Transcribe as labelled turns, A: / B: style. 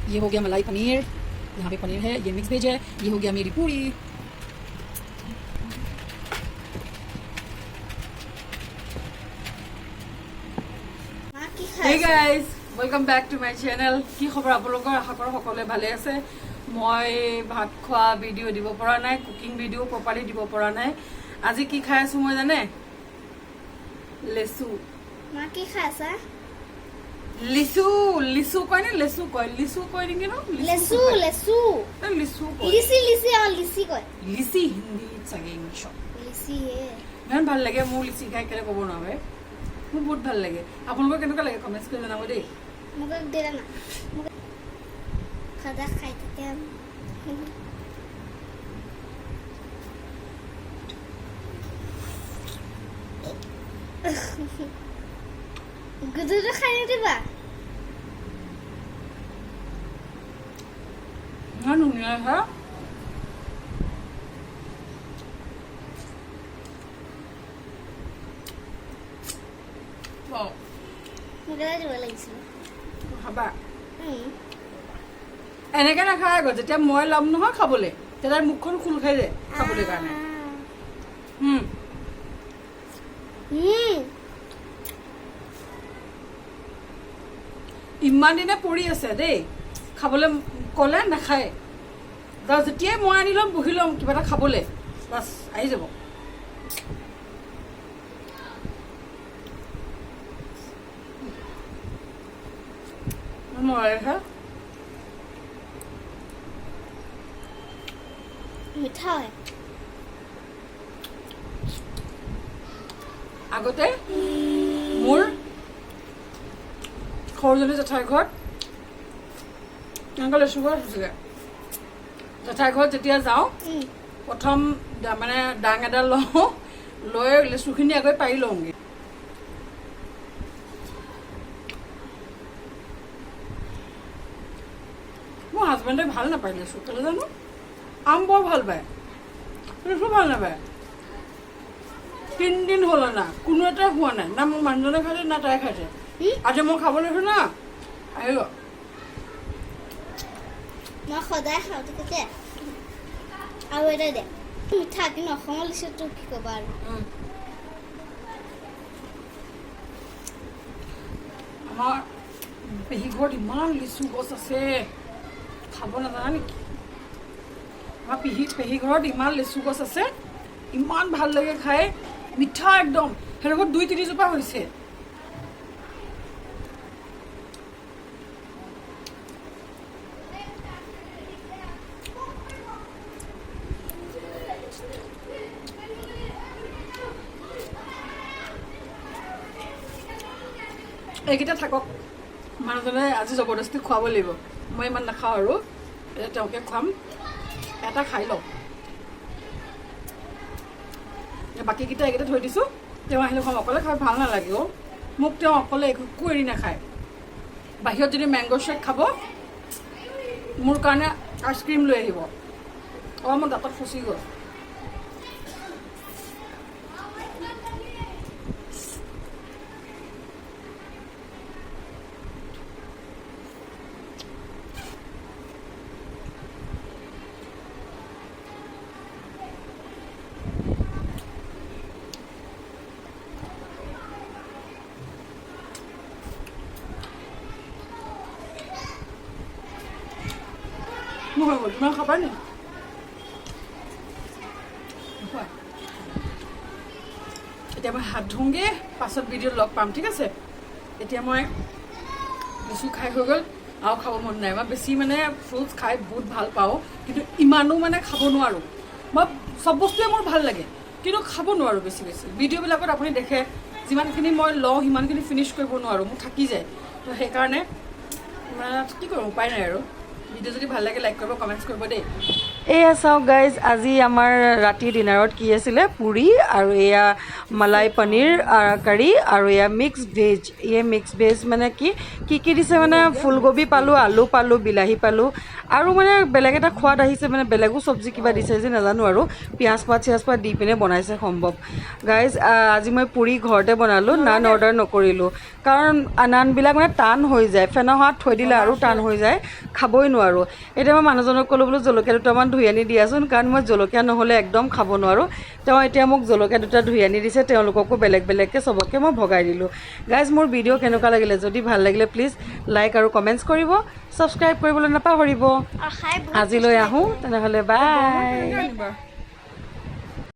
A: ये हो गया मलाई पनीर, यहाँ पे पनीर है, ये मिक्स वेज है, ये हो गया मेरी पूरी। Hey guys, welcome back to my channel. কি খবৰ আপোনালোকৰ? আশা কৰোঁ সকলোৱে ভালে আছে। মই ভাত খোৱা ভিডিঅ' দিব পৰা নাই, কুকিং ভিডিঅ' প্ৰপাৰলি দিব পৰা নাই। আজি কি খাই আছো মই জানে? লেচু।
B: মা কি খাইছা?
A: লিচু, লিচু কয় নে লেচু কয়? লিচু কয় নেকি ন?
B: লেচু লেচু
A: লিচু কয়।
B: লিচি লিচি অ লিচি কয়।
A: লিচি হিন্দী চাগে ইংলিছত।
B: লিচি হে।
A: ইমান ভাল লাগে মোৰ লিচি খাই, কেলে ক'ব নোৱাৰে। মোৰ বহুত ভাল লাগে। আপোনালোকৰ কেনেকুৱা লাগে কমেণ্টছ কৰি জনাব দেই।
B: মোক দিলা না। মোক খাদা খাই থাকে। গুদুটো খাই দিবা।
A: ধুনীয়া হা।
B: মোক দিব লাগিছিল।
A: খাবা এনেকে নাখায় আকৌ, যেতিয়া মই ল'ম নহয় খাবলৈ তেতিয়া মুখখন খোল খাই যায় খাবলৈ কাৰণে। ইমান দিনে পৰি আছে দেই, খাবলৈ ক'লে নাখায়। যেতিয়াই মই আনি ল'ম বহি ল'ম কিবা এটা খাবলৈ, বাছ আহি যাব।
B: মিঠা হয়।
A: আগতে মোৰ সৰুজনী জেঠাই ঘৰত এনেকুৱা লেচু গছ আছিলে। জেঠাই ঘৰত যেতিয়া যাওঁ প্ৰথম মানে ডাং এডাল লওঁ, লৈ লেচুখিনি আগত পাৰি লওঁগৈ। মোৰ হাজবেণ্ডে ভাল নাপায় লেচু, কেলৈ জানো। আম বৰ ভাল পায়, লেচু ভাল নাপায়। 3 দিন হ'ল না, কোনো এটাই হোৱা নাই, না মোৰ মানুহজনে খাইছে না তাই খাইছে। আজি মই খাব লৈছো না, আহিব।
B: মই সদায় খাওঁ ঠিক আৰু এটা দে মিঠা, কিন্তু অসমৰ লিচুটো কি ক'বা আৰু।
A: আমাৰ পেহী ঘৰত ইমান লিচু গছ আছে, খাব নাজানা নেকি? আমাৰ পেহী ঘৰত ইমান লিচু গছ আছে, ইমান ভাল লাগে খাই, মিঠা একদম। সেই ঘৰত 2-3 জোপা হৈছে। এইকেইটা থাকক, মানুহজনে আজি জবৰদস্তি খুৱাব লাগিব। মই ইমান নাখাওঁ আৰু তেওঁকে খুৱাম, এটা খাই লওঁ। বাকীকেইটা এইকেইটা থৈ দিছোঁ, তেওঁ আহিলে খুৱাম। অকলে খাই ভাল নালাগে অ' মোক। তেওঁ অকলে একো এৰি নাখায়। বাহিৰত যদি মেংগ' শ্বেক খাব, মোৰ কাৰণে আইচক্ৰীম লৈ আহিব। মোৰ দাঁতত ফচি গ'ল। তোমাৰ খাবা নি? এতিয়া মই হাত ধুওঁগৈ, পাছত ভিডিঅ'ত লগ পাম, ঠিক আছে? এতিয়া মই লিচু খাই হৈ গ'ল, আৰু খাব মন নাই। মই বেছি মানে ফ্ৰুটছ খাই বহুত ভাল পাওঁ, কিন্তু ইমানো মানে খাব নোৱাৰোঁ। মই চব বস্তুৱে মোৰ ভাল লাগে, কিন্তু খাব নোৱাৰোঁ বেছি। ভিডিঅ'বিলাকত আপুনি দেখে যিমানখিনি মই লওঁ সিমানখিনি ফিনিছ কৰিব নোৱাৰোঁ, মোৰ থাকি যায়। তো সেইকাৰণে কি কৰোঁ, উপায় নাই আৰু। ভিডিঅ' যদি ভাল লাগে লাইক কৰিব, কমেণ্টছ কৰিব দেই। এয়া চাওক গাইজ আজি আমাৰ ৰাতি ডিনাৰত কি আছিলে পুৰি আৰু এয়া মালাই পনীৰ কাৰী আৰু এয়া মিক্স ভেজ মিক্স ভেজ মানে কি দিছে মানে ফুলকবি পালোঁ আলু পালোঁ বিলাহী পালোঁ আৰু মানে বেলেগ এটা সোৱাদ আহিছে মানে বেলেগো চব্জি কিবা দিছে যে নাজানো আৰু পিঁয়াজ পাত দি পিনে বনাইছে সম্ভৱ গাইজ আজি মই পুৰি ঘৰতে বনালোঁ নান অৰ্ডাৰ নকৰিলোঁ কাৰণ নানবিলাক মানে টান হৈ যায় ফেনৰ হাত থৈ দিলে আৰু টান হৈ যায় খাবই নোৱাৰোঁ এতিয়া মই মানুহজনক ক'লোঁ বোলো জলকীয়া দুটামান ধুই আনি দিয়াচোন কাৰণ মই জলকীয়া নহ'লে একদম খাব নোৱাৰোঁ তেওঁ এতিয়া মোক জলকীয়া দুটা ধুই আনি দিছে তেওঁলোককো বেলেগকৈ চবকে মই ভগাই দিলোঁ গাইজ মোৰ ভিডিঅ' কেনেকুৱা লাগিলে যদি ভাল লাগিলে প্লিজ লাইক আৰু কমেণ্টছ কৰিব ছাবস্ক্ৰাইব কৰিবলৈ নাপাহৰিব
B: আৰু খাই
A: আজিলৈ আহোঁ তেনেহ'লে বাই